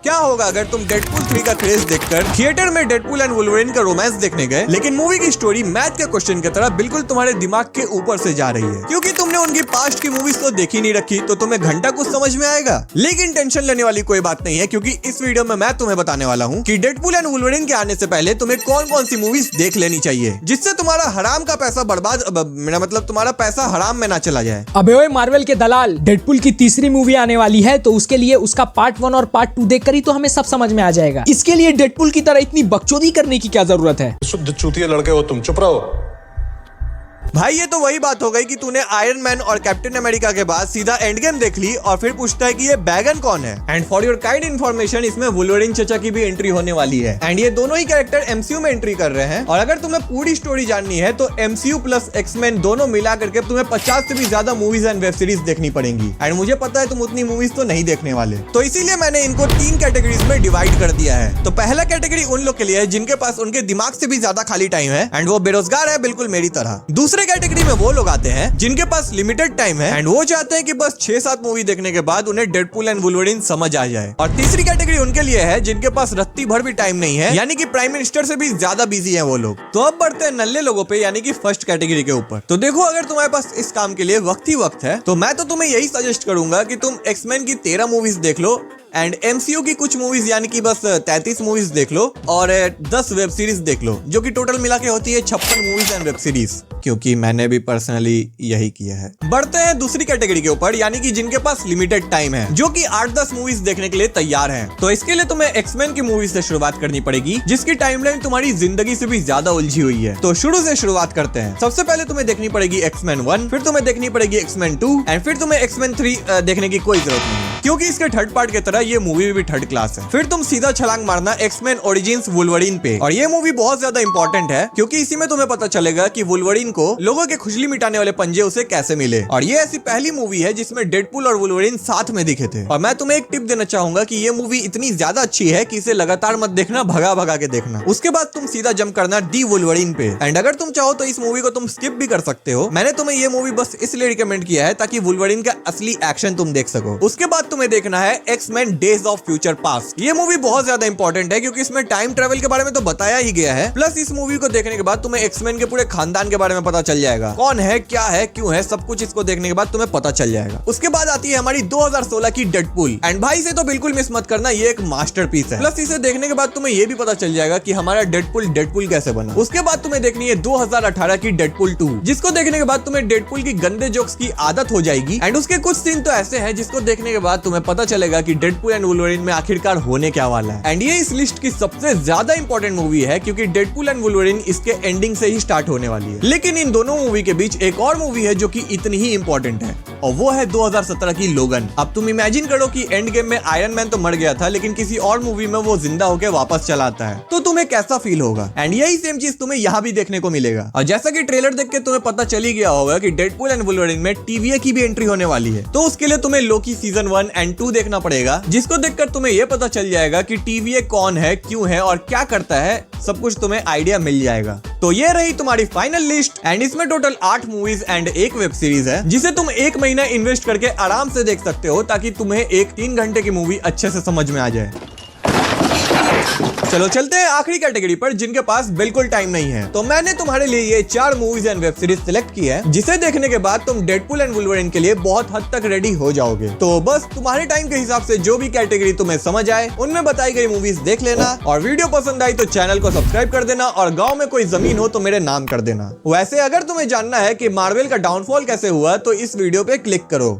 क्या होगा अगर तुम डेडपूल 3 का क्रेज देखकर थिएटर में डेडपूल एंड वुल्वरीन का रोमांस देखने गए, लेकिन मूवी की स्टोरी मैथ के क्वेश्चन की तरह बिल्कुल तुम्हारे दिमाग के ऊपर से जा रही है, क्योंकि तुमने उनकी पास्ट की मूवीज तो देखी नहीं रखी, तो तुम्हें घंटा कुछ समझ में आएगा। लेकिन टेंशन लेने वाली कोई बात नहीं है, क्योंकि इस वीडियो में मैं तुम्हें बताने वाला हूँ कि डेडपूल एंड वुल्वरीन के आने से पहले तुम्हें कौन कौन सी मूवीज देख लेनी चाहिए, जिससे तुम्हारा हराम का पैसा बर्बाद, मेरा मतलब तुम्हारा पैसा हराम में ना चला जाए। अबे ओए मार्वल के दलाल, डेडपूल की तीसरी मूवी आने वाली है, तो उसके लिए उसका पार्ट 1 और पार्ट 2 देखकर ही तो हमें सब समझ में आ जाएगा। इसके लिए डेडपूल की तरह इतनी बकचोदी करने की क्या जरूरत है? शुद्ध चूतिया लड़के हो तुम, चुप रहो। भाई ये तो वही बात हो गई कि तूने आयरन मैन और कैप्टन अमेरिका के बाद सीधा एंड गेम देख ली और फिर पूछता है कि ये बैगन कौन है। And for your kind information, इसमें वुल्वरीन चचा की भी एंट्री होने वाली है एंड ये दोनों ही कैरेक्टर एमसीयू में एंट्री कर रहे हैं। और अगर तुम्हें पूरी स्टोरी जाननी है तो एमसीयू प्लस एक्समैन दोनों मिला करके तुम्हें 50 से भी ज्यादा मूवीज एंड वेब सीरीज देखनी पड़ेंगी। एंड मुझे पता है तुम उतनी मूवीज तो नहीं देखने वाले, तो इसीलिए मैंने इनको 3 कैटेगरीज में डिवाइड कर दिया है। तो पहला कैटेगरी उन लोग के लिए है जिनके पास उनके दिमाग से भी ज्यादा खाली टाइम है एंड वो बेरोजगार है, बिल्कुल मेरी तरह। दूसरे कैटेगरी में वो लोग आते हैं जिनके पास लिमिटेड टाइम है एंड वो चाहते हैं कि बस 6-7 मूवी देखने के बाद उन्हें डेडपूल एंड वुल्वरीन समझ आ जाए। और तीसरी कैटेगरी उनके लिए है जिनके पास रत्ती भर भी टाइम नहीं है, यानी कि प्राइम मिनिस्टर से भी ज्यादा बिजी हैं वो लोग। तो अब बढ़ते हैं नल्ले लोगों पे, यानी कि फर्स्ट कैटेगरी के ऊपर। तो देखो, अगर तुम्हारे पास इस काम के लिए वक्त ही वक्त है तो मैं तो तुम्हें यही सजेस्ट करूंगा कि तुम एक्समैन की 13 मूवीज देख लो एंड एमसीयू की कुछ मूवीज यानी कि बस 33 मूवीज देख लो और 10 वेब सीरीज देख लो, जो कि टोटल मिला के होती है 56 मूवीज एंड वेब सीरीज, क्योंकि मैंने भी पर्सनली यही किया है। बढ़ते हैं दूसरी कैटेगरी के ऊपर, यानी कि जिनके पास लिमिटेड टाइम है, जो कि 8-10 मूवीज देखने के लिए तैयार हैं। तो इसके लिए तुम्हें एक्समैन की मूवीज से शुरुआत करनी पड़ेगी, जिसकी टाइमलाइन तुम्हारी जिंदगी से भी ज्यादा उलझी हुई है। तो शुरू से शुरुआत करते हैं। सबसे पहले तुम्हें देखनी पड़ेगी एक्समैन 1, फिर तुम्हें देखनी पड़ेगी एक्समैन 2 एंड फिर तुम्हें एक्समैन 3 देखने की कोई जरूरत नहीं, क्योंकि इसके थर्ड पार्ट की तरह ये मूवी भी थर्ड क्लास है। फिर तुम सीधा छलांग मारना एक्समैन ओरिजिन्स वुल्वरीन पे, और ये मूवी बहुत ज्यादा इंपॉर्टेंट है क्योंकि इसी में तुम्हें पता चलेगा कि वुल्वरीन को लोगों के खुजली मिटाने वाले पंजे उसे कैसे मिले। और ये ऐसी पहली मूवी है जिसमें डेडपूल और वुल्वरीन साथ में दिखे थे। और मैं तुम्हें एक टिप देना चाहूंगा कि ये मूवी इतनी ज्यादा अच्छी है कि इसे लगातार मत देखना, भगा भगा के देखना। उसके बाद तुम सीधा जंप करना दी वुल्वरीन पे। एंड अगर तुम चाहो तो इस मूवी को तुम स्किप भी कर सकते हो। मैंने तुम्हें ये मूवी बस इसलिए रिकमेंड किया है ताकि वुल्वरीन का असली एक्शन तुम देख सको। उसके बाद तुम्हें देखना है X-Men days of future past. ये मूवी बहुत ज्यादा इंपॉर्टेंट है क्योंकि इसमें टाइम ट्रेवल के बारे में तो बताया ही गया है, प्लस इस मूवी को देखने के बाद तुम्हें एक्समैन के पूरे खानदान के बारे में पता चल जाएगा, कौन है, क्या है, क्यों है, सब कुछ इसको देखने के बाद तुम्हें पता चल जाएगा। उसके बाद आती है हमारी 2016 की डेडपूल, एंड भाई से तो बिल्कुल मिस मत करना, ये एक मास्टरपीस है। प्लस इसे देखने के बाद तुम्हें ये भी पता चल जाएगा कि हमारा डेडपूल कैसे बना। उसके बाद तुम्हें देखनी है 2018 की डेडपूल 2, जिसको देखने के बाद तुम्हें डेडपूल की गंदे जोक्स की आदत हो जाएगी एंड उसके कुछ सीन तो ऐसे हैं जिसको देखने के बाद तुम्हें पता चलेगा कि डेडपूल एंड वुल्वरीन में आखिरकार होने क्या वाला है। एंड ये इस लिस्ट की सबसे ज्यादा इंपॉर्टेंट मूवी है क्योंकि डेडपूल एंड वुल्वरीन इसके एंडिंग से ही स्टार्ट होने वाली है। लेकिन इन दोनों मूवी के बीच एक और मूवी है जो कि इतनी ही इंपॉर्टेंट है, और वो है 2017 की लोगन। अब तुम इमेजिन करो कि एंड गेम में आयरन मैन तो मर गया था, लेकिन किसी और मूवी में वो जिंदा होकर वापस चला आता है, तो तुम्हें कैसा फील होगा। एंड यही सेम चीज तुम्हें यहाँ भी देखने को मिलेगा। और जैसा कि ट्रेलर देख के तुम्हें पता चल ही गया होगा कि डेडपूल एंड वुल्वरीन में TVA की भी एंट्री होने वाली है, तो उसके लिए तुम्हें लोकी सीजन 1 एंड 2 देखना पड़ेगा, जिसको देखकर तुम्हें यह पता चल जाएगा कि TVA कौन है, क्यों है और क्या करता है, सब कुछ तुम्हें आइडिया मिल जाएगा। तो ये रही तुम्हारी फाइनल लिस्ट, एंड इसमें total 8 movies and 1 web series है, जिसे तुम 1 महीना इन्वेस्ट करके आराम से देख सकते हो, ताकि तुम्हें एक 3 घंटे की मूवी अच्छे से समझ में आ जाए। चलो चलते हैं आखिरी कैटेगरी पर, जिनके पास बिल्कुल टाइम नहीं है। तो मैंने तुम्हारे लिए ये 4 movies and web series select की है, जिसे देखने के बाद तुम डेडपूल एंड वुल्वरीन के लिए बहुत हद तक रेडी हो जाओगे। तो बस तुम्हारे टाइम के हिसाब से जो भी कैटेगरी तुम्हें समझ आए उनमें बताई गई मूवीज देख लेना, और वीडियो पसंद आई तो चैनल को सब्सक्राइब कर देना, और गाँव में कोई जमीन हो तो मेरे नाम कर देना। वैसे अगर तुम्हें जानना है कि मार्वल का डाउनफॉल कैसे हुआ तो इस वीडियो पे क्लिक करो।